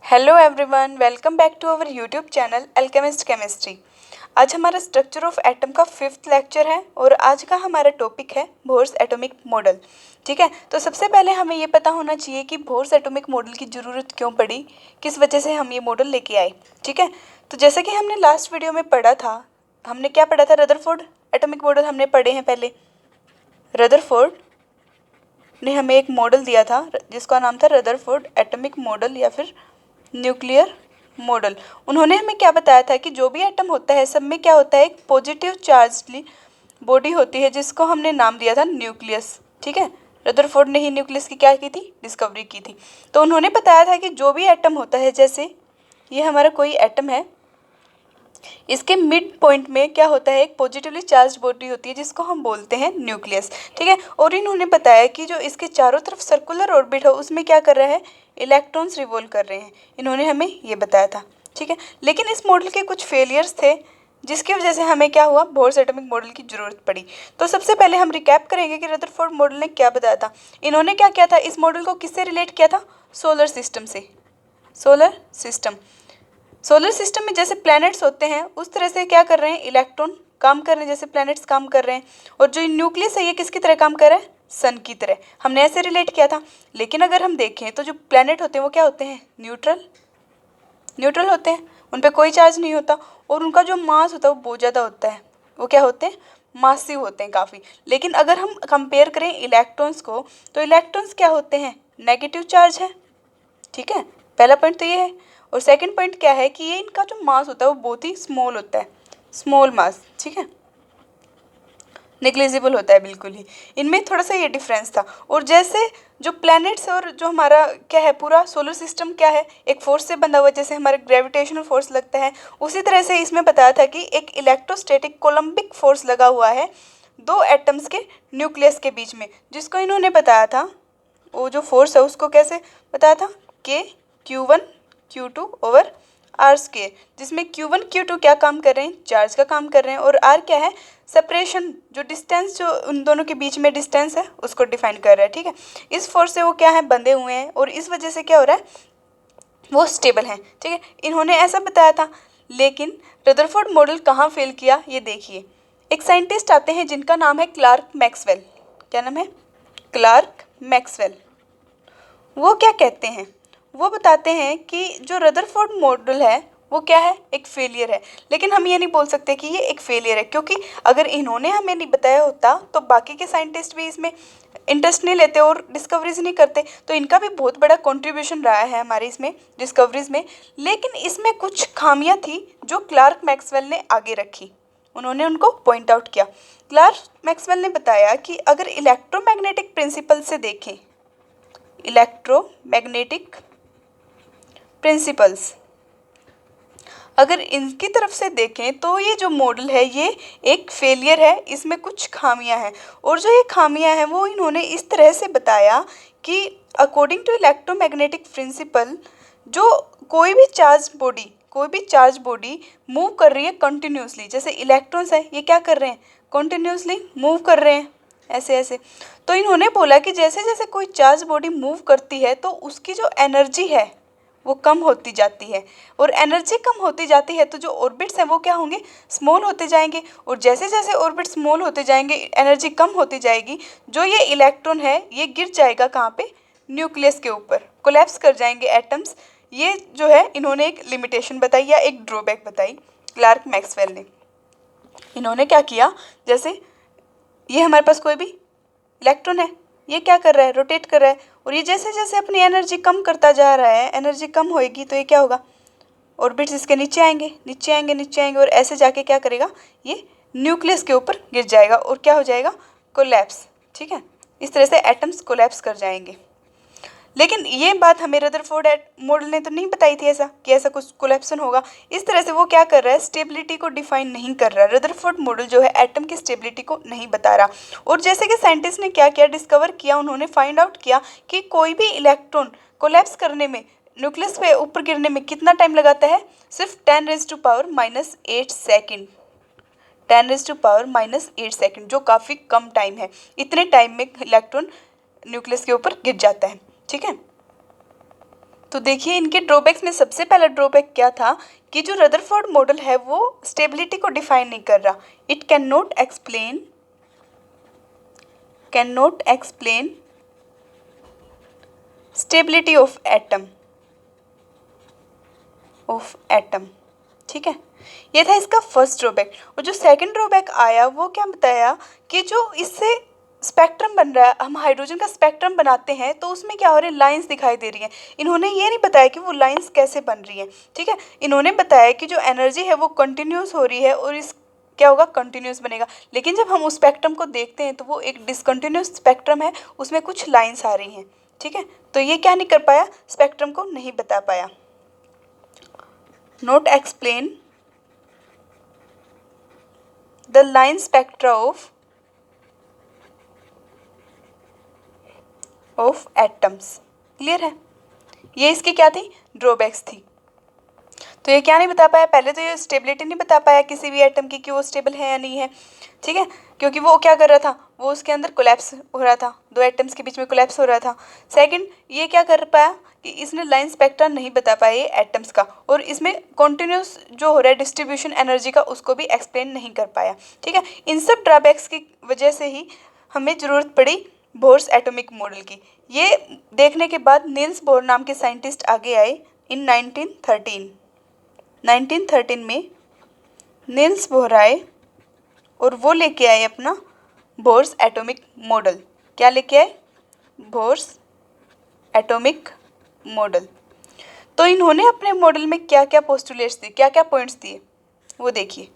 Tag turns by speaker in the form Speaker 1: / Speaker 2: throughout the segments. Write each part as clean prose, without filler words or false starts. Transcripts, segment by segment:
Speaker 1: Hello everyone, welcome back to our YouTube channel Alchemist Chemistry. आज हमारा structure of atom का 5th lecture है और आज का हमारा टॉपिक है बोर्स एटॉमिक मॉडल। ठीक है, तो सबसे पहले हमें ये पता होना चाहिए कि बोर्स एटॉमिक मॉडल की ज़रूरत क्यों पड़ी, किस वजह से हम ये मॉडल लेके आए। ठीक है, तो जैसे कि हमने लास्ट वीडियो में पढ़ा था, हमने क्या पढ़ा था, रदरफोर्ड एटॉमिक मॉडल हमने पढ़े हैं पहले। रदरफोर्ड ने हमें एक मॉडल दिया था जिसका नाम था रदरफोर्ड एटॉमिक मॉडल या फिर न्यूक्लियर मॉडल। उन्होंने हमें क्या बताया था कि जो भी एटम होता है सब में क्या होता है, एक पॉजिटिव चार्ज बॉडी होती है जिसको हमने नाम दिया था न्यूक्लियस। ठीक है, रदरफोर्ड ने ही न्यूक्लियस की क्या की थी, डिस्कवरी की थी। तो उन्होंने बताया था कि जो भी एटम होता है, जैसे ये हमारा कोई एटम है, इसके मिड पॉइंट में क्या होता है, एक पॉजिटिवली चार्ज बॉडी होती है जिसको हम बोलते हैं न्यूक्लियस। ठीक है, और इन्होंने बताया कि जो इसके चारों तरफ सर्कुलर ऑर्बिट है उसमें क्या कर रहा है, इलेक्ट्रॉन्स रिवॉल्व कर रहे हैं। इन्होंने हमें ये बताया था। ठीक है, लेकिन इस मॉडल के कुछ फेलियर्स थे जिसकी वजह से हमें क्या हुआ, बोर्स एटॉमिक मॉडल की जरूरत पड़ी। तो सबसे पहले हम रिकैप करेंगे कि रदरफोर्ड मॉडल ने क्या बताया था। इन्होंने क्या किया था, इस मॉडल को किससे रिलेट किया था, सोलर सिस्टम से। सोलर सिस्टम में जैसे प्लैनेट्स होते हैं उस तरह से क्या कर रहे हैं, इलेक्ट्रॉन काम कर रहे हैं, जैसे प्लैनेट्स काम कर रहे हैं। और जो न्यूक्लियस है ये किसकी तरह काम कर रहा है, सन की तरह। हमने ऐसे रिलेट किया था। लेकिन अगर हम देखें तो जो प्लैनेट होते हैं वो क्या होते हैं, न्यूट्रल होते हैं, उन पर कोई चार्ज नहीं होता और उनका जो मास होता है वो बहुत ज़्यादा होता है। वो क्या होते हैं, मासिव होते हैं काफ़ी। लेकिन अगर हम कंपेयर करें इलेक्ट्रॉन्स को, तो इलेक्ट्रॉन्स क्या होते हैं, नेगेटिव चार्ज है। ठीक है, पहला पॉइंट तो ये है। और सेकंड पॉइंट क्या है कि ये इनका जो मास होता है वो बहुत ही स्मॉल होता है, स्मॉल मास। ठीक है, नेग्लिजिबल होता है बिल्कुल ही। इनमें थोड़ा सा ये डिफरेंस था। और जैसे जो प्लैनेट्स और जो हमारा क्या है, पूरा सोलर सिस्टम क्या है, एक फोर्स से बंधा हुआ है, जैसे हमारे ग्रेविटेशनल फोर्स लगता है, उसी तरह से इसमें बताया था कि एक इलेक्ट्रोस्टैटिक कोलम्बिक फोर्स लगा हुआ है दो एटम्स के न्यूक्लियस के बीच में, जिसको इन्होंने बताया था, वो जो फोर्स है उसको कैसे बताया था, के Q1 Q2 over are square, जिसमें Q1 Q2 क्या काम कर रहे हैं, चार्ज का काम कर रहे हैं, और आर क्या है, सेपरेशन, जो डिस्टेंस, जो उन दोनों के बीच में डिस्टेंस है उसको डिफाइन कर रहा है। ठीक है, इस फोर्स से वो क्या है, बंधे हुए हैं और इस वजह से क्या हो रहा है, वो स्टेबल हैं। ठीक है, इन्होंने ऐसा बताया था। लेकिन रदरफोर्ड मॉडल कहाँ फेल किया, ये देखिए। एक साइंटिस्ट आते हैं जिनका नाम है क्लार्क मैक्सवेल। क्या नाम है, क्लार्क मैक्सवेल। वो क्या कहते हैं, वो बताते हैं कि जो रदरफोर्ड मॉडल है वो क्या है, एक फेलियर है। लेकिन हम ये नहीं बोल सकते कि ये एक फेलियर है, क्योंकि अगर इन्होंने हमें नहीं बताया होता तो बाकी के साइंटिस्ट भी इसमें इंटरेस्ट नहीं लेते और डिस्कवरीज नहीं करते। तो इनका भी बहुत बड़ा कंट्रीब्यूशन रहा है हमारे इसमें डिस्कवरीज में। लेकिन इसमें कुछ खामियां थी जो क्लार्क मैक्सवेल ने आगे रखी, उन्होंने उनको पॉइंट आउट किया। क्लार्क मैक्सवेल ने बताया कि अगर इलेक्ट्रोमैग्नेटिक प्रिंसिपल से देखें, इलेक्ट्रोमैग्नेटिक प्रिंसिपल्स, अगर इनकी तरफ से देखें तो ये जो मॉडल है ये एक फेलियर है, इसमें कुछ खामियां हैं। और जो ये खामियां हैं वो इन्होंने इस तरह से बताया कि अकॉर्डिंग टू इलेक्ट्रोमैग्नेटिक प्रिंसिपल, जो कोई भी चार्ज बॉडी मूव कर रही है कंटिन्यूसली, जैसे इलेक्ट्रॉन्स है ये क्या कर रहे हैं, कंटिन्यूसली मूव कर रहे हैं, ऐसे ऐसे। तो इन्होंने बोला कि जैसे जैसे कोई चार्ज बॉडी मूव करती है तो उसकी जो एनर्जी है वो कम होती जाती है, और एनर्जी कम होती जाती है तो जो ऑर्बिट्स हैं वो क्या होंगे, स्मॉल होते जाएंगे। और जैसे जैसे ऑर्बिट स्मॉल होते जाएंगे एनर्जी कम होती जाएगी, जो ये इलेक्ट्रॉन है ये गिर जाएगा कहाँ पे, न्यूक्लियस के ऊपर, कोलैप्स कर जाएंगे एटम्स। ये जो है इन्होंने एक लिमिटेशन बताई या एक ड्रॉबैक बताई क्लार्क मैक्सवेल ने। इन्होंने क्या किया, जैसे ये हमारे पास कोई भी इलेक्ट्रॉन है, ये क्या कर रहा है, रोटेट कर रहा है, और ये जैसे जैसे अपनी एनर्जी कम करता जा रहा है, एनर्जी कम होएगी तो ये क्या होगा, ऑर्बिट्स इसके नीचे आएंगे, नीचे आएंगे, नीचे आएंगे, और ऐसे जाके क्या करेगा, ये न्यूक्लियस के ऊपर गिर जाएगा और क्या हो जाएगा, कोलैप्स। ठीक है, इस तरह से एटम्स कोलैप्स कर जाएंगे। लेकिन ये बात हमें रदरफोर्ड मॉडल ने तो नहीं बताई थी ऐसा कि ऐसा कुछ कोलैप्सन होगा। इस तरह से वो क्या कर रहा है, स्टेबिलिटी को डिफाइन नहीं कर रहा। रदरफोर्ड मॉडल जो है एटम की स्टेबिलिटी को नहीं बता रहा। और जैसे कि साइंटिस्ट ने क्या किया, डिस्कवर किया, उन्होंने फाइंड आउट किया कि कोई भी इलेक्ट्रॉन कोलैप्स करने में, न्यूक्लियस पे ऊपर गिरने में कितना टाइम लगाता है, सिर्फ 10⁻⁻8 सेकेंड। 10⁻⁻8 सेकेंड, जो काफ़ी कम टाइम है। इतने टाइम में इलेक्ट्रॉन न्यूक्लियस के ऊपर गिर जाता है। ठीक है, तो देखिए इनके ड्रॉबैक्स में सबसे पहला ड्रॉबैक क्या था कि जो रदरफोर्ड मॉडल है वो स्टेबिलिटी को डिफाइन नहीं कर रहा। It can not explain stability of atom. ठीक है, ये था इसका फर्स्ट ड्रॉबैक। और जो सेकंड ड्रॉबैक आया वो क्या बताया कि जो इससे स्पेक्ट्रम बन रहा है, हम हाइड्रोजन का स्पेक्ट्रम बनाते हैं तो उसमें क्या हो रहा है, लाइंस दिखाई दे रही हैं। इन्होंने ये नहीं बताया कि वो लाइंस कैसे बन रही हैं। ठीक है, इन्होंने बताया कि जो एनर्जी है वो कंटिन्यूस हो रही है और इस क्या होगा, कंटिन्यूस बनेगा। लेकिन जब हम उस स्पेक्ट्रम को देखते हैं तो वो एक डिसकंटिन्यूस स्पेक्ट्रम है, उसमें कुछ लाइंस आ रही हैं। ठीक है, तो ये क्या नहीं कर पाया, स्पेक्ट्रम को नहीं बता पाया। Not explain the line spectra of atoms. Clear है, ये इसकी क्या थी, ड्रॉबैक्स थी। तो ये क्या नहीं बता पाया, पहले तो ये स्टेबिलिटी नहीं बता पाया किसी भी एटम की कि वो स्टेबल है या नहीं है। ठीक है, क्योंकि वो क्या कर रहा था, वो उसके अंदर कोलैप्स हो रहा था, दो एटम्स के बीच में कोलैप्स हो रहा था। सेकंड, ये क्या कर पाया कि इसने लाइन स्पेक्ट्रा नहीं बता पाया ये एटम्स का, और इसमें कॉन्टिन्यूस जो हो रहा है डिस्ट्रीब्यूशन एनर्जी का उसको भी एक्सप्लेन नहीं कर पाया। ठीक है, इन सब ड्रॉबैक्स की वजह से ही हमें ज़रूरत पड़ी बोर्स एटॉमिक मॉडल की। ये देखने के बाद नील्स बोर नाम के साइंटिस्ट आगे आए इन 1913 में नील्स बोर आए और वो लेके आए अपना बोर्स एटॉमिक मॉडल। क्या लेके आए, बोर्स एटॉमिक मॉडल। तो इन्होंने अपने मॉडल में क्या क्या पोस्टुलेट्स दिए, क्या क्या पॉइंट्स दिए, वो देखिए।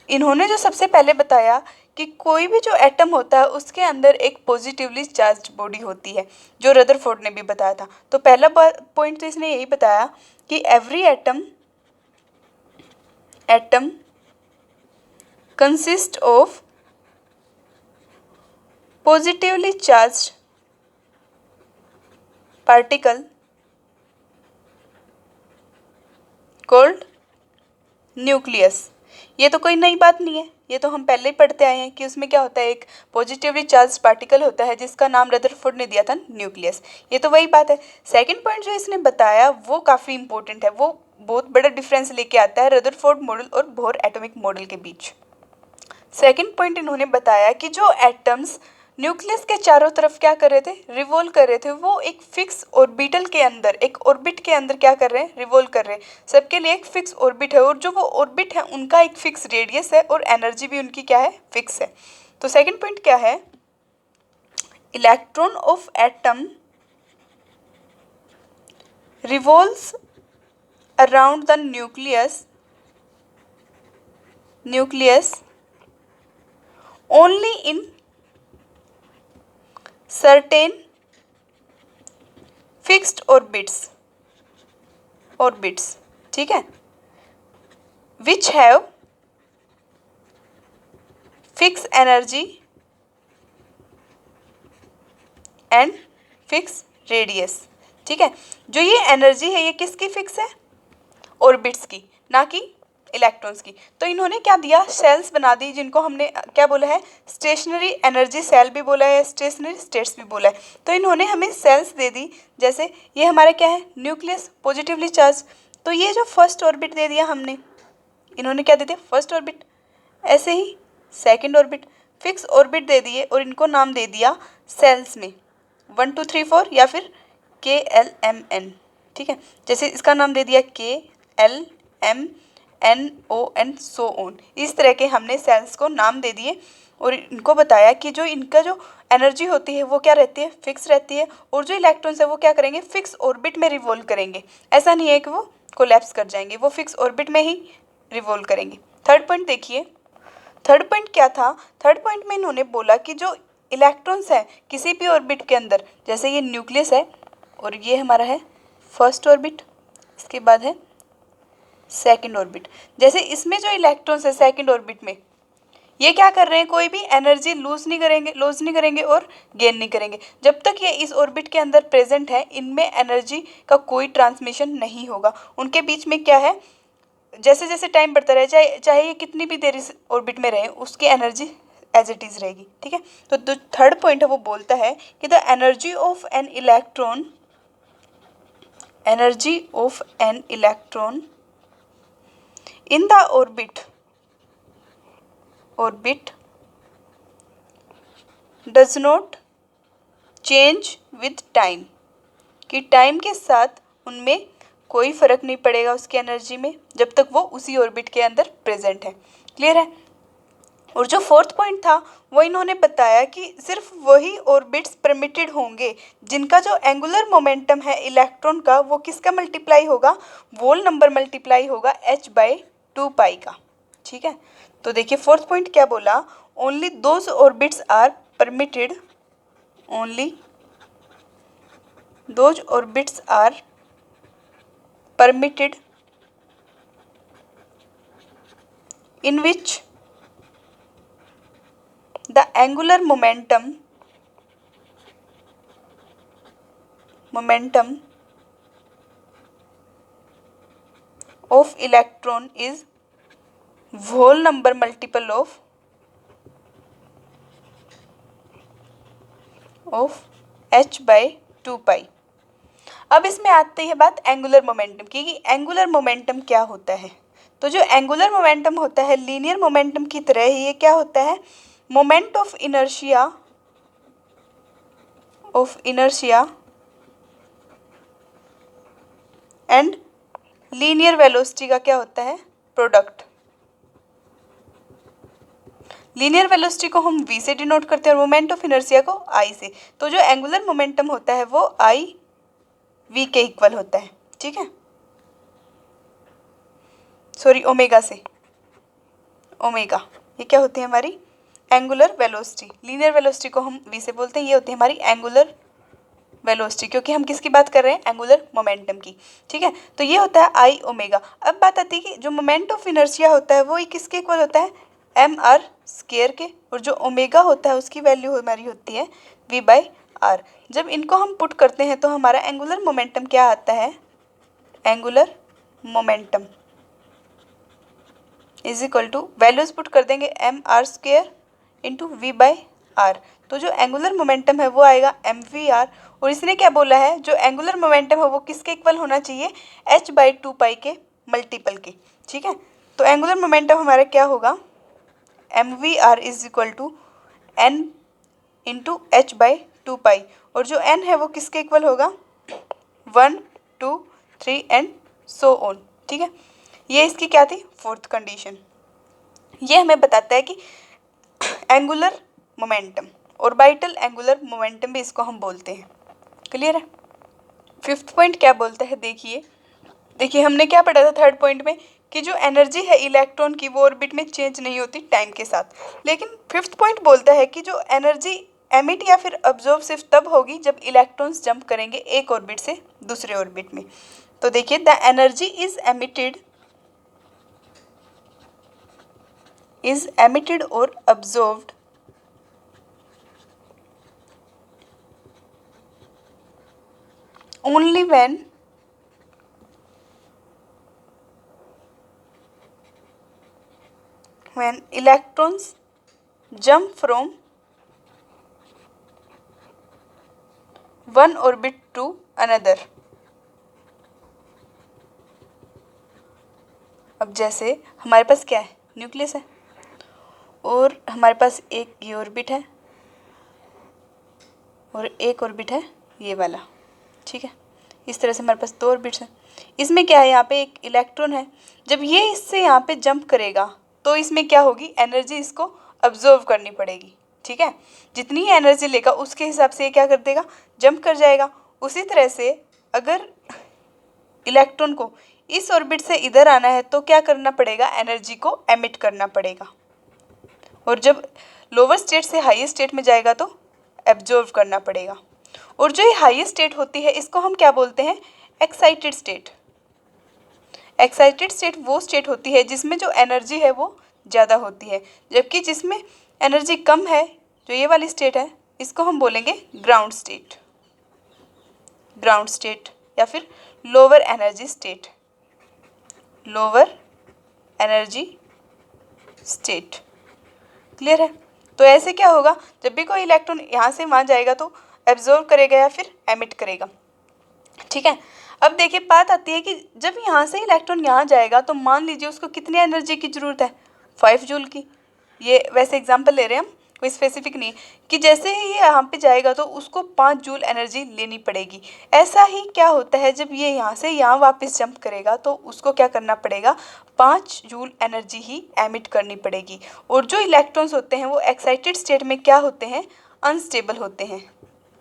Speaker 1: इन्होंने जो सबसे पहले बताया कि कोई भी जो एटम होता है उसके अंदर एक पॉजिटिवली चार्ज्ड बॉडी होती है, जो रदरफोर्ड ने भी बताया था। तो पहला पॉइंट तो इसने यही बताया कि every atom consist of positively charged particle called nucleus. ये तो कोई नई बात नहीं है, ये तो हम पहले ही पढ़ते आए हैं कि उसमें क्या होता है, एक पॉजिटिवली चार्ज पार्टिकल होता है जिसका नाम रदरफोर्ड ने दिया था न्यूक्लियस। ये तो वही बात है। सेकंड पॉइंट जो इसने बताया वो काफ़ी इंपॉर्टेंट है, वो बहुत बड़ा डिफरेंस लेके आता है रदरफोर्ड मॉडल और बोर एटॉमिक मॉडल के बीच। सेकंड पॉइंट इन्होंने बताया कि जो एटम्स न्यूक्लियस के चारों तरफ क्या कर रहे थे, रिवॉल्व कर रहे थे, वो एक फिक्स ऑर्बिटल के अंदर, एक ऑर्बिट के अंदर क्या कर रहे हैं, रिवॉल्व कर रहे हैं। सबके लिए एक फिक्स ऑर्बिट है और जो वो ऑर्बिट है उनका एक फिक्स रेडियस है और एनर्जी भी उनकी क्या है, फिक्स है। तो सेकंड पॉइंट क्या है, electron of atom revolves around the nucleus only in certain fixed orbits, ठीक है, which have fixed energy and fixed radius। ठीक है, जो ये एनर्जी है ये किसकी फिक्स है, ऑर्बिट्स की, ना कि इलेक्ट्रॉन्स की। तो इन्होंने क्या दिया, सेल्स बना दी जिनको हमने क्या बोला है, स्टेशनरी एनर्जी सेल भी बोला है, स्टेशनरी स्टेट्स भी बोला है। तो इन्होंने हमें सेल्स दे दी, जैसे ये हमारा क्या है, न्यूक्लियस पॉजिटिवली चार्ज। तो ये जो फर्स्ट ऑर्बिट दे दिया हमने, इन्होंने क्या दे दिया, फर्स्ट ऑर्बिट। ऐसे ही सेकेंड ऑर्बिट, फिक्स ऑर्बिट दे दिए और इनको नाम दे दिया सेल्स में 1 2 3 4 या फिर KLMN। ठीक है, जैसे इसका नाम दे दिया KLMNON सो ऑन। इस तरह के हमने सेल्स को नाम दे दिए और इनको बताया कि जो इनका जो एनर्जी होती है वो क्या रहती है, फिक्स रहती है, और जो इलेक्ट्रॉन्स है वो क्या करेंगे, फिक्स ऑर्बिट में रिवॉल्व करेंगे। ऐसा नहीं है कि वो कोलैप्स कर जाएंगे, वो फिक्स ऑर्बिट में ही रिवॉल्व करेंगे। थर्ड पॉइंट देखिए, थर्ड पॉइंट क्या था, थर्ड पॉइंट में इन्होंने बोला कि जो इलेक्ट्रॉन्स है किसी भी ऑर्बिट के अंदर, जैसे ये न्यूक्लियस है और ये हमारा है फर्स्ट ऑर्बिट, इसके बाद है सेकंड ऑर्बिट। जैसे इसमें जो इलेक्ट्रॉन्स है सेकंड ऑर्बिट में, ये क्या कर रहे हैं, कोई भी एनर्जी लॉस नहीं करेंगे और गेन नहीं करेंगे। जब तक ये इस ऑर्बिट के अंदर प्रेजेंट है इनमें एनर्जी का कोई ट्रांसमिशन नहीं होगा। उनके बीच में क्या है, जैसे जैसे टाइम बढ़ता रहे, चाहे ये कितनी भी देर इस ऑर्बिट में रहे, उसकी एनर्जी एज इट इज़ रहेगी। ठीक है, तो जो थर्ड पॉइंट है वो बोलता है कि the energy of an electron energy of an electron in the orbit does not change with time, कि टाइम के साथ उनमें कोई फर्क नहीं पड़ेगा उसकी एनर्जी में जब तक वो उसी ऑर्बिट के अंदर प्रेजेंट है। क्लियर है। और जो फोर्थ पॉइंट था वो इन्होंने बताया कि सिर्फ वही ऑर्बिट्स परमिटेड होंगे जिनका जो एंगुलर मोमेंटम है इलेक्ट्रॉन का वो किसका मल्टीप्लाई होगा, वोल नंबर मल्टीप्लाई होगा h/2 का। ठीक है। तो देखिए फोर्थ पॉइंट क्या बोला, only those orbits are permitted, only those orbits are permitted in which the angular momentum of electron is whole number multiple of h/2 अब इसमें आती है बात एंगुलर मोमेंटम की कि एंगुलर मोमेंटम क्या होता है। तो जो एंगुलर मोमेंटम होता है लीनियर मोमेंटम की तरह ही ये क्या होता है, moment of inertia and linear velocity का क्या होता है, प्रोडक्ट। लीनियर वेलोसिटी को हम v से डिनोट करते हैं और मोमेंट ऑफ इनर्शिया को I से। तो जो एंगुलर मोमेंटम होता है वो I v के इक्वल होता है। ठीक है, सॉरी ओमेगा से, ओमेगा ये क्या होती है हमारी एंगुलर वेलोसिटी। लीनियर वेलोसिटी को हम v से बोलते हैं, ये होती है हमारी एंगुलर वेलोसिटी, क्योंकि हम किसकी बात कर रहे हैं, एंगुलर मोमेंटम की। ठीक है, तो ये होता है आई ओमेगा। अब बात आती है कि जो मोमेंट ऑफ इनर्शिया होता है वो ही किसके इक्वल होता है, एम आर स्क्वायर के, और जो ओमेगा होता है उसकी वैल्यू हमारी होती है v/r। जब इनको हम पुट करते हैं तो हमारा एंगुलर मोमेंटम क्या आता है, angular momentum is equal to values put कर देंगे mr² इंटू v/r। तो जो एंगुलर मोमेंटम है वो आएगा mvr, और इसने क्या बोला है, जो एंगुलर मोमेंटम है वो किसके इक्वल होना चाहिए, h/2 के मल्टीपल के। ठीक है, तो एंगुलर मोमेंटम हमारा क्या होगा, mvr is equal to n into h/2, और जो n है वो किसके इक्वल होगा, 1 2 3 एंड सो ऑन। ठीक है, ये इसकी क्या थी, फोर्थ कंडीशन। ये हमें बताता है कि angular momentum, orbital angular momentum भी इसको हम बोलते हैं। क्लियर है। फिफ्थ पॉइंट क्या बोलता है, देखिए हमने क्या पढ़ा था थर्ड पॉइंट में कि जो एनर्जी है इलेक्ट्रॉन की वो ऑर्बिट में चेंज नहीं होती टाइम के साथ, लेकिन फिफ्थ पॉइंट बोलता है कि जो एनर्जी एमिट या फिर अब्जॉर्ब सिर्फ तब होगी जब इलेक्ट्रॉन्स जंप करेंगे एक ऑर्बिट से दूसरे ऑर्बिट में। तो देखिए the energy is emitted or absorbed only when electrons jump from one orbit to another। अब जैसे हमारे पास क्या है, न्यूक्लियस है और हमारे पास एक ये ऑर्बिट है और एक ऑर्बिट है ये वाला। ठीक है, इस तरह से हमारे पास दो ऑर्बिट्स हैं। इसमें क्या है, यहाँ पे एक इलेक्ट्रॉन है, जब ये इससे यहाँ पे जंप करेगा तो इसमें क्या होगी, एनर्जी इसको अब्जॉर्व करनी पड़ेगी। ठीक है, जितनी ही एनर्जी लेगा उसके हिसाब से ये क्या कर देगा, जंप कर जाएगा। उसी तरह से अगर इलेक्ट्रॉन को इस ऑर्बिट से इधर आना है तो क्या करना पड़ेगा, एनर्जी को एमिट करना पड़ेगा, और जब लोअर स्टेट से हाई स्टेट में जाएगा तो एब्जॉर्व करना पड़ेगा। और जो ये हाई स्टेट होती है इसको हम क्या बोलते हैं, एक्साइटेड स्टेट। एक्साइटेड स्टेट वो स्टेट होती है जिसमें जो एनर्जी है वो ज़्यादा होती है, जबकि जिसमें एनर्जी कम है, जो ये वाली स्टेट है, इसको हम बोलेंगे ग्राउंड स्टेट, ग्राउंड स्टेट या फिर lower energy state, lower energy state. Clear है। तो ऐसे क्या होगा, जब भी कोई इलेक्ट्रॉन यहाँ से वहाँ जाएगा तो एब्जॉर्व करेगा या फिर एमिट करेगा। ठीक है, अब देखिए बात आती है कि जब यहाँ से इलेक्ट्रॉन यहाँ जाएगा तो मान लीजिए उसको कितनी एनर्जी की ज़रूरत है, 5 जूल की। ये वैसे एग्जांपल ले रहे हैं हम, कोई स्पेसिफिक नहीं, कि जैसे ही ये यहाँ पे जाएगा तो उसको 5 जूल एनर्जी लेनी पड़ेगी। ऐसा ही क्या होता है जब ये यहाँ से यहाँ वापस जंप करेगा तो उसको क्या करना पड़ेगा, 5 जूल एनर्जी ही एमिट करनी पड़ेगी। और जो इलेक्ट्रॉन्स होते हैं वो एक्साइटेड स्टेट में क्या होते हैं, अनस्टेबल होते हैं,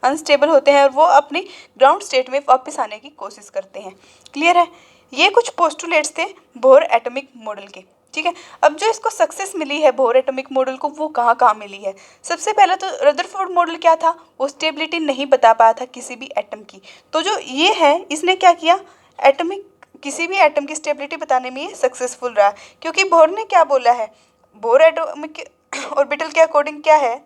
Speaker 1: अनस्टेबल होते हैं और वो अपनी ग्राउंड स्टेट में वापस आने की कोशिश करते हैं। क्लियर है? ये कुछ पोस्टुलेट्स थे बोर एटॉमिक मॉडल के। ठीक है, अब जो इसको सक्सेस मिली है बोर एटॉमिक मॉडल को, वो कहाँ कहाँ मिली है। सबसे पहला तो रदरफोर्ड मॉडल क्या था, वो स्टेबिलिटी नहीं बता पाया था किसी भी एटम की। तो जो ये है इसने क्या किया, एटॉमिक किसी भी एटम की स्टेबिलिटी बताने में ये सक्सेसफुल रहा, क्योंकि बोर ने क्या बोला है, बोर एटॉमिक ऑर्बिटल के अकॉर्डिंग क्या है,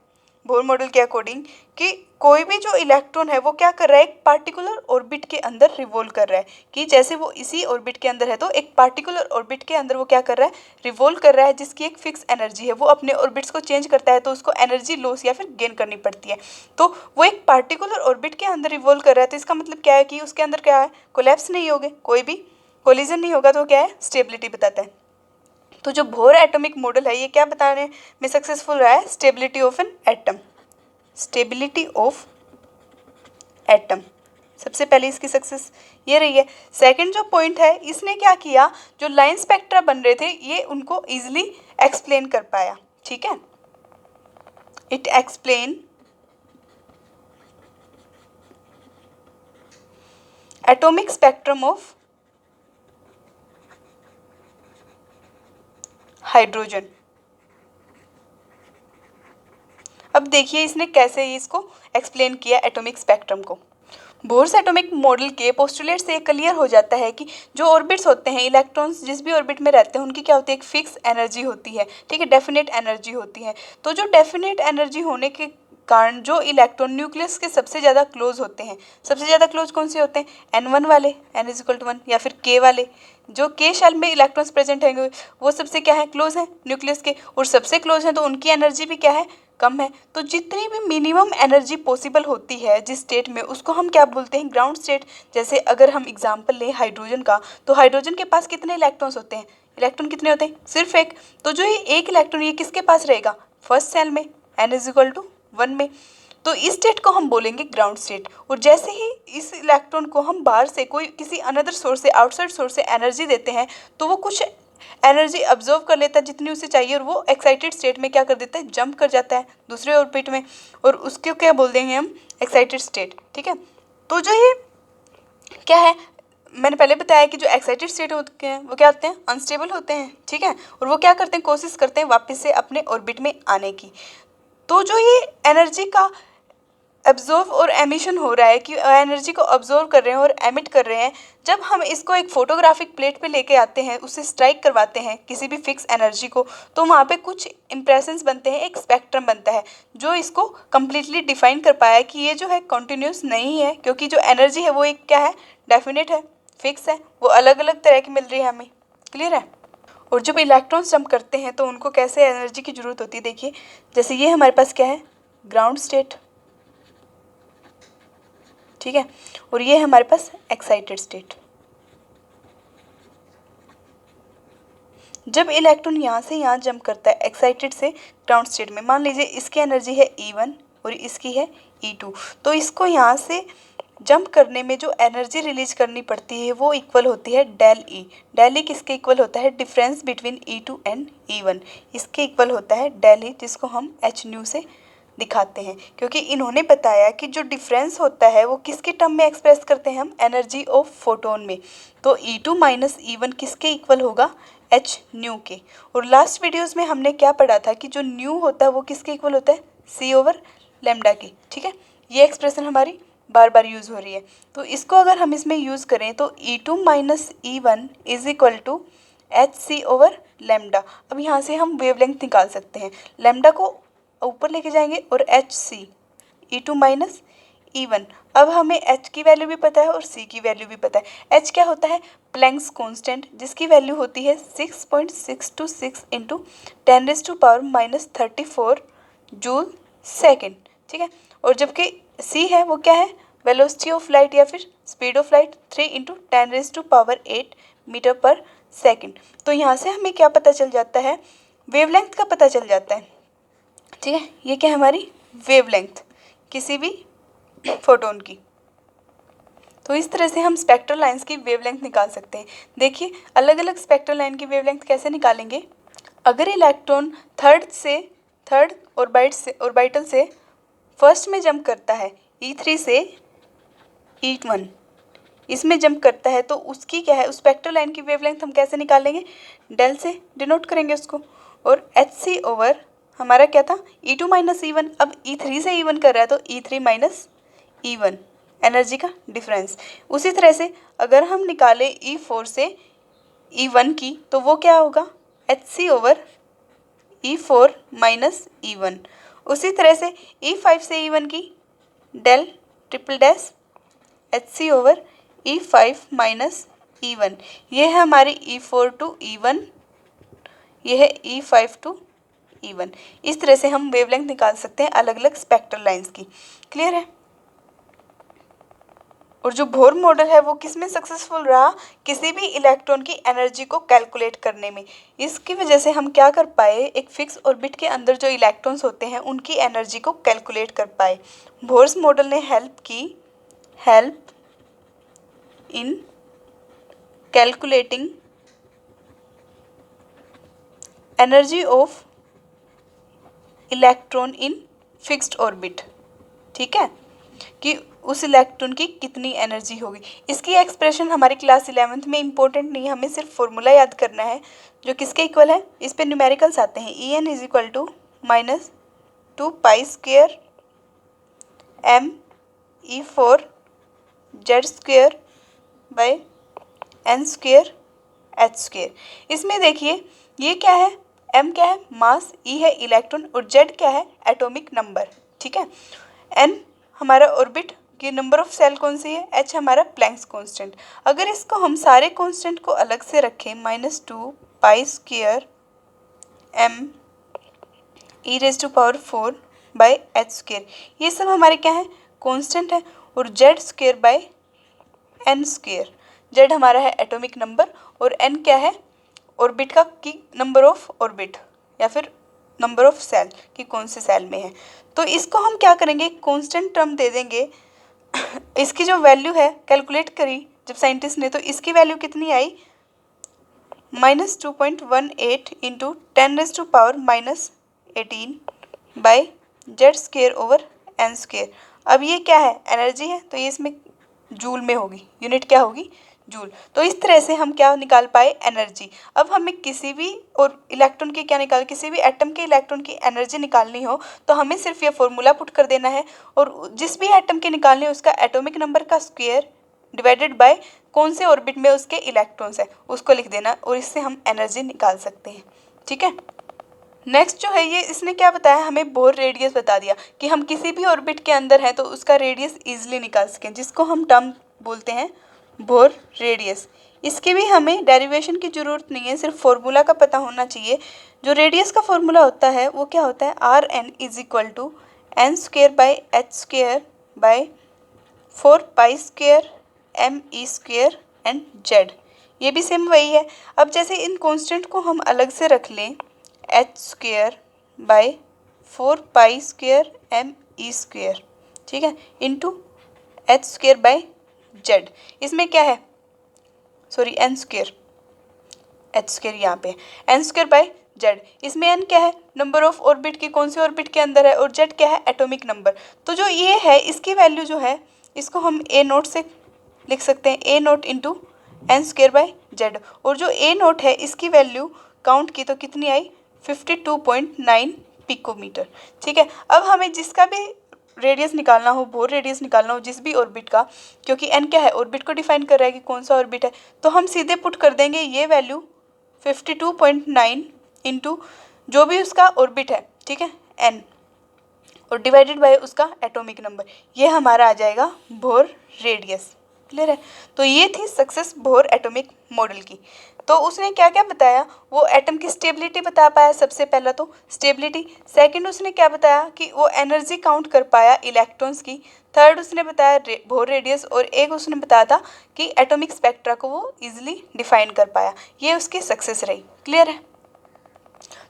Speaker 1: बोर मॉडल के अकॉर्डिंग कि कोई भी जो इलेक्ट्रॉन है वो क्या कर रहा है, एक पार्टिकुलर ऑर्बिट के अंदर रिवॉल्व कर रहा है, कि जैसे वो इसी ऑर्बिट के अंदर है तो एक पार्टिकुलर ऑर्बिट के अंदर वो क्या कर रहा है, रिवॉल्व कर रहा है, जिसकी एक फिक्स एनर्जी है। वो अपने ऑर्बिट्स को चेंज करता है तो उसको एनर्जी लॉस या फिर गेन करनी पड़ती है। तो वो एक पार्टिकुलर ऑर्बिट के अंदर रिवॉल्व कर रहा है, तो इसका मतलब क्या है कि उसके अंदर क्या है, कोलैप्स नहीं होगे, कोई भी कोलिजन नहीं होगा, तो क्या है, स्टेबिलिटी बताता है। तो जो बोर एटॉमिक मॉडल है ये क्या बताने में सक्सेसफुल रहा है, stability of an atom, stability of atom. सबसे पहले इसकी सक्सेस ये रही है। सेकंड जो पॉइंट है, इसने क्या किया, जो लाइन स्पेक्ट्रा बन रहे थे ये उनको इजीली एक्सप्लेन कर पाया। ठीक है, it explain atomic spectrum of hydrogen. अब देखिए इसने कैसे इसको एक्सप्लेन किया एटॉमिक स्पेक्ट्रम को। बोर्स एटॉमिक मॉडल के पोस्टुलेट से क्लियर हो जाता है कि जो ऑर्बिट्स होते हैं, इलेक्ट्रॉन्स जिस भी ऑर्बिट में रहते हैं उनकी क्या होती है, एक फिक्स एनर्जी होती है। ठीक है, डेफिनेट एनर्जी होती है। तो जो डेफिनेट एनर्जी होने के कारण जो इलेक्ट्रॉन न्यूक्लियस के सबसे ज़्यादा क्लोज होते हैं, सबसे ज़्यादा क्लोज कौन से होते हैं, N1 वाले, N=1, या फिर K वाले, जो K शेल में इलेक्ट्रॉन्स प्रेजेंट होंगे वो सबसे क्या है, क्लोज है न्यूक्लियस के, और सबसे क्लोज है तो उनकी एनर्जी भी क्या है, कम है। तो जितनी भी मिनिमम एनर्जी पॉसिबल होती है जिस स्टेट में, उसको हम क्या बोलते हैं, ग्राउंड स्टेट। जैसे अगर हम एग्जांपल लें हाइड्रोजन का, तो हाइड्रोजन के पास कितने इलेक्ट्रॉन्स होते हैं, इलेक्ट्रॉन कितने होते हैं, सिर्फ एक। तो जो ये एक इलेक्ट्रॉन ये किसके पास रहेगा, फर्स्ट सेल में, N=1 में। तो इस स्टेट को हम बोलेंगे ग्राउंड स्टेट। और जैसे ही इस इलेक्ट्रॉन को हम बाहर से कोई किसी अनदर सोर्स से, आउटसाइड सोर्स से एनर्जी देते हैं तो वो कुछ एनर्जी अब्जॉर्व कर लेता है जितनी उसे चाहिए, और वो एक्साइटेड स्टेट में क्या कर देता है, जंप कर जाता है दूसरे ऑर्बिट में, और उसको क्या बोल देंगे हम, एक्साइटेड स्टेट। ठीक है, तो जो ये क्या है, मैंने पहले बताया कि जो एक्साइटेड स्टेट होते हैं वो क्या होते हैं, अनस्टेबल होते हैं। ठीक है, और वो क्या करते हैं, कोशिश करते हैं वापस से अपने ऑर्बिट में आने की। तो जो ये एनर्जी का एब्जॉर्व और एमिशन हो रहा है, कि एनर्जी को ऑब्जर्व कर रहे हैं और एमिट कर रहे हैं, जब हम इसको एक फोटोग्राफिक प्लेट पे लेके आते हैं, उससे स्ट्राइक करवाते हैं किसी भी फिक्स एनर्जी को, तो वहाँ पे कुछ इंप्रेशंस बनते हैं, एक स्पेक्ट्रम बनता है जो इसको कम्प्लीटली डिफाइन कर पाया कि ये जो है कंटिन्यूस नहीं है, क्योंकि जो एनर्जी है वो एक क्या है, डेफिनेट है, फिक्स है, वो अलग अलग तरह की मिल रही है हमें। क्लियर है? और जब इलेक्ट्रॉन्स जंप करते हैं तो उनको कैसे एनर्जी की ज़रूरत होती है, देखिए जैसे ये हमारे पास क्या है, ग्राउंड स्टेट। ठीक है, और ये है हमारे पास एक्साइटेड स्टेट। जब इलेक्ट्रॉन यहाँ से यहाँ जंप करता है एक्साइटेड से ग्राउंड स्टेट में, मान लीजिए इसकी एनर्जी है E1 और इसकी है E2, तो इसको यहाँ से जंप करने में जो एनर्जी रिलीज करनी पड़ती है वो इक्वल होती है डेल ई। डेल ई किसके इक्वल होता है, difference between E2 and E1, इसके इक्वल होता है डेल ई, जिसको हम एच न्यू से दिखाते हैं, क्योंकि इन्होंने बताया कि जो डिफरेंस होता है वो किसके टर्म में एक्सप्रेस करते हैं हम, एनर्जी ऑफ फोटोन में। तो E2 माइनस E1 किसके इक्वल होगा, एच न्यू के। और लास्ट वीडियोस में हमने क्या पढ़ा था कि जो न्यू होता है वो किसके इक्वल होता है, C/λ के। ठीक है, ये एक्सप्रेशन हमारी बार बार यूज़ हो रही है, तो इसको अगर हम इसमें यूज़ करें तो E2 minus E1 is equal to HC/λ। अब यहाँ से हम वेवलेंथ निकाल सकते हैं, लैम्डा को ऊपर लेके जाएंगे और HC, E2 माइनस E1। अब हमें H की वैल्यू भी पता है और C की वैल्यू भी पता है। H क्या होता है, प्लैंक्स कांस्टेंट, जिसकी वैल्यू होती है 6.626 इंटू 10⁻⁻34 जूल सेकेंड। ठीक है, और जबकि C है वो क्या है, वेलोसिटी ऑफ लाइट या फिर स्पीड ऑफ लाइट 3 × 10⁸ मीटर पर सेकंड। तो यहाँ से हमें क्या पता चल जाता है, वेवलेंथ का पता चल जाता है। ठीक है, ये क्या है हमारी वेवलेंथ किसी भी फोटोन की। तो इस तरह से हम स्पेक्ट्रल लाइंस की वेवलेंथ निकाल सकते हैं। देखिए अलग अलग स्पेक्ट्रल लाइन की वेवलेंथ कैसे निकालेंगे। अगर इलेक्ट्रॉन थर्ड ऑर्बिटल से फर्स्ट में जंप करता है, E3 से E1 इसमें जंप करता है, तो उसकी क्या है, उस स्पेक्ट्रल लाइन की वेवलेंथ हम कैसे निकालेंगे, डेल से डिनोट करेंगे उसको। और HC ओवर हमारा क्या था, E2 - E1। अब E3 से E1 कर रहा है तो E3 - E1 एनर्जी का डिफरेंस। उसी तरह से अगर हम निकालें E4 से E1 की, तो वो क्या होगा, HC ओवर E4 - E1। उसी तरह से E5 से E1 की, del triple dash HC over E5 - E1। ये है हमारी E4 to E1, ये है E5 to E1। इस तरह से हम वेवलेंथ निकाल सकते हैं अलग अलग स्पेक्ट्रल लाइंस की। क्लियर है। और जो बोर मॉडल है वो किस में सक्सेसफुल रहा, किसी भी इलेक्ट्रॉन की एनर्जी को कैलकुलेट करने में। इसकी वजह से हम क्या कर पाए, एक फिक्स ऑर्बिट के अंदर जो इलेक्ट्रॉन्स होते हैं उनकी एनर्जी को कैलकुलेट कर पाए। बोर्स मॉडल ने help in calculating energy of electron in fixed orbit. ठीक है, कि उस इलेक्ट्रॉन की कितनी एनर्जी होगी। इसकी एक्सप्रेशन हमारी क्लास 11th में इंपॉर्टेंट नहीं है, हमें सिर्फ फॉर्मूला याद करना है जो किसके इक्वल है, इस पे न्यूमेरिकल्स आते हैं। En = -2 π² m E4 Z² n² h²। इसमें देखिए ये क्या है, m क्या है, मास, E है इलेक्ट्रॉन और Z क्या है, एटॉमिक नंबर। ठीक है, n हमारा ऑर्बिट की नंबर ऑफ सेल कौन सी है, h हमारा प्लैंक्स कांस्टेंट। अगर इसको हम सारे कांस्टेंट को अलग से रखें, -2 π² m e⁴ h², ये सब हमारे क्या है, कांस्टेंट है। और Z² n², Z हमारा है एटॉमिक नंबर और n क्या है, ऑर्बिट का की नंबर ऑफ ऑर्बिट या फिर नंबर ऑफ सेल कि कौन से सेल में है। तो इसको हम क्या करेंगे, कांस्टेंट टर्म दे देंगे। इसकी जो वैल्यू है कैलकुलेट करी जब साइंटिस्ट ने, तो इसकी वैल्यू कितनी आई, -2.18 × 10⁻⁻18 Z² n²। अब ये क्या है, एनर्जी है, तो ये इसमें जूल में होगी, यूनिट क्या होगी, जूल। तो इस तरह से हम क्या निकाल पाए, एनर्जी। अब हमें किसी भी और इलेक्ट्रॉन की क्या निकाल, किसी भी एटम के इलेक्ट्रॉन की एनर्जी निकालनी हो तो हमें सिर्फ ये फॉर्मूला पुट कर देना है और जिस भी एटम के निकालने उसका एटॉमिक नंबर का स्क्वायर डिवाइडेड बाय कौन से ऑर्बिट में उसके इलेक्ट्रॉन्स है उसको लिख देना और इससे हम एनर्जी निकाल सकते हैं। ठीक है, नेक्स्ट जो है ये इसने क्या बताया, हमें बोर रेडियस बता दिया कि हम किसी भी ऑर्बिट के अंदर हैं तो उसका रेडियस इजीली निकाल सकें, जिसको हम टर्म बोलते हैं बोर रेडियस। इसकी भी हमें डेरिवेशन की ज़रूरत नहीं है, सिर्फ फार्मूला का पता होना चाहिए। जो रेडियस का फार्मूला होता है वो क्या होता है, Rn = n² h² 4 π² me² and z। ये भी सेम वही है। अब जैसे इन कांस्टेंट को हम अलग से रख लें, h² 4 π² me², ठीक है, इंटू h² z। इसमें क्या है, सॉरी n², h² यहाँ पे n² z। इसमें n क्या है, नंबर ऑफ ऑर्बिट की कौन से ऑर्बिट के अंदर है, और z क्या है, एटॉमिक नंबर। तो जो ये है इसकी वैल्यू जो है इसको हम a0 से लिख सकते हैं, a0 इंटू n² z। और जो a0 है इसकी वैल्यू काउंट की तो कितनी आई, 52.9 पिकोमीटर। ठीक है, अब हमें जिसका भी रेडियस निकालना हो, बोर रेडियस निकालना हो जिस भी ऑर्बिट का, क्योंकि n क्या है, ऑर्बिट को डिफाइन कर रहा है कि कौन सा ऑर्बिट है, तो हम सीधे पुट कर देंगे ये वैल्यू 52.9 इंटू जो भी उसका ऑर्बिट है, ठीक है, n, और डिवाइडेड बाय उसका एटॉमिक नंबर। ये हमारा आ जाएगा बोर रेडियस। क्लियर है। तो ये थी सक्सेस बोर एटॉमिक मॉडल की। तो उसने क्या क्या बताया, वो एटम की स्टेबिलिटी बता पाया, सबसे पहला तो स्टेबिलिटी। सेकंड उसने क्या बताया कि वो एनर्जी काउंट कर पाया इलेक्ट्रॉन्स की। थर्ड उसने बताया बोर रेडियस, और एक उसने बताया था कि एटॉमिक स्पेक्ट्रा को वो इजीली डिफाइन कर पाया। ये उसकी सक्सेस रही। क्लियर है?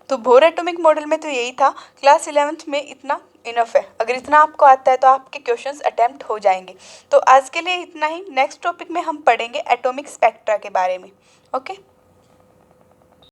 Speaker 1: तो बोर एटॉमिक मॉडल में तो यही था। क्लास 11th में इतना इनफ है। अगर इतना आपको आता है तो आपके क्वेश्चंस अटेम्प्ट हो जाएंगे। तो आज के लिए इतना ही। नेक्स्ट टॉपिक में हम पढ़ेंगे एटॉमिक स्पेक्ट्रा के बारे में। ओके।